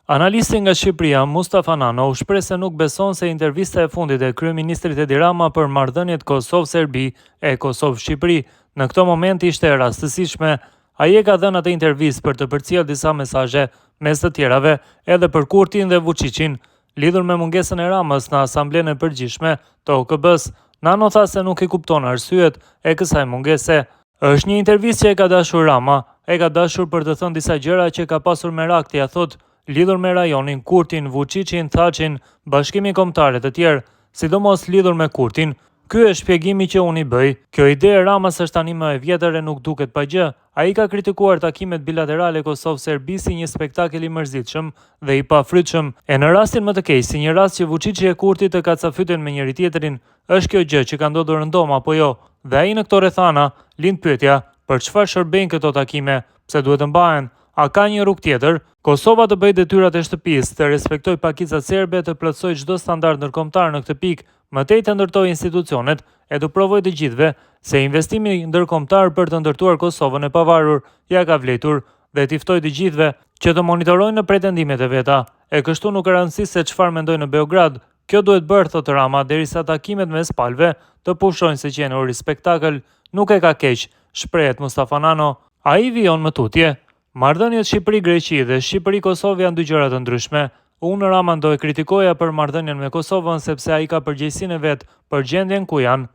Analisti nga Shqipëria, Mustafa Nano, u shpreh se nuk beson se intervista e fundit e kryeministrit Edi Rama për marrëdhëniet Kosovë-Serbi e Kosovë-Shqipëri në këtë moment ishte e rastësishme. Ai e ka dhënë atë intervistë për të përcjellë disa mesazhe, mes të tjerave edhe për Kurtin dhe Vučićin, lidhur me mungesën e Ramës në Asamblenë e Përgjithshme të OKB-s. Nano tha se nuk i kupton arsyet e kësaj mungese. Është një intervistë që e ka dashur Rama, e ka dashur për të thënë disa gjëra që ka pasur merak, ja thot, lidhur me rajonin, Kurtin, Vučićin, Thaçin, Bashkimi Kombëtar e të tjerë, sidomos lidhur me Kurtin. Ky është shpjegimi që unë i bëj. Kjo ide e Ramës është tani më e vjetër e nuk duket pa gjë. Ai ka kritikuar takimet bilaterale Kosovë-Serbi si një spektakël i mërzitshëm dhe i pafrytshëm. E në rastin më të keq, si një rast që Vučići e Kurti të kacafyten me njëri tjetrin, është kjo gjë që ka ndodhur rëndom apo jo? Dhe ai në këto rrethana lind pyetja, për çfarë shërbejnë këto takime? Pse duhet të mbahen? A ka një rrugë tjetër? Kosova të bëjë detyrat e shtëpisë, të respektojë pakicat serbe, të plotësojë çdo standard ndërkombëtar në këtë pikë, më tej të ndërtojë institucionet e të provojë të gjithëve se investimi ndërkombëtar për të ndërtuar Kosovën e pavarur ja ka vlerëtur dhe t'i ftoi të gjithëve që të monitorojnë në pretendimet e veta. E kështu nuk ka rëndësi se çfarë mendojnë në Beograd. Kjo duhet bërë, thotë Rama, derisa takimet mes palëve të pushojnë se që janë spektakël, nuk e ka keq, shprehet Mustafa Nano. Ai vijon më tutje. Marrëdhëniet Shqipëri-Greqi dhe Shqipëri-Kosovë janë dy gjëra të ndryshme. Unë Rama do e kritikoja për marrëdhënien me Kosovën sepse ai ka përgjegjësinë e vet për gjendjen ku janë.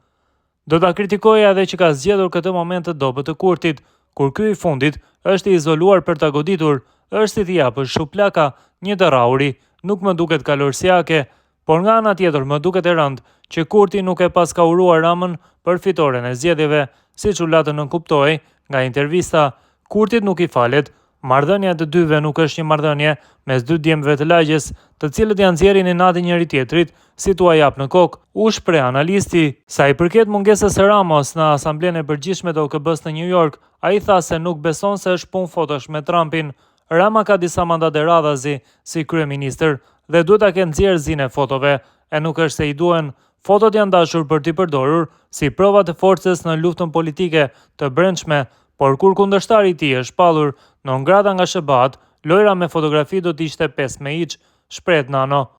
Do ta kritikoja edhe që ka zgjedhur këtë moment të dobët të Kurtit, kur ky i fundit është i izoluar për ta goditur, është si t'i japësh shuplaka një dërrauri, nuk më duket kalorsiake, por nga ana tjetër më duket e rëndë që Kurti nuk e pas ka uruar Ramën për fitoren e zgjedhjeve, siç u latë nënkuptoi nga intervista. Kurtit nuk i falet. Marrëdhënia e të dyve nuk është një marrëdhënie mes dy djemve të lagjes, të cilët janë nxjerrin inati njëri tjetrit, si tua jap në kokë. U shpreh analisti. Sa i përket mungesës së Ramos në Asamblenë e Përgjithshme të OKB-s në New York, ai tha se nuk beson se është punë fotosh me Trumpin. Rama ka disa mandate radhazi si kryeministër dhe duhet ta ketë nxjerrë zinë e fotove, e nuk është se i duhen. Fotot janë dashur për t'i përdorur si prova të forcës në luftën politike të brendshme. Por kur kundërshtari i tij është shpallur në ngrata nga SBA, lojra me fotografi do të ishte 5 me hiç, shpreh Nano.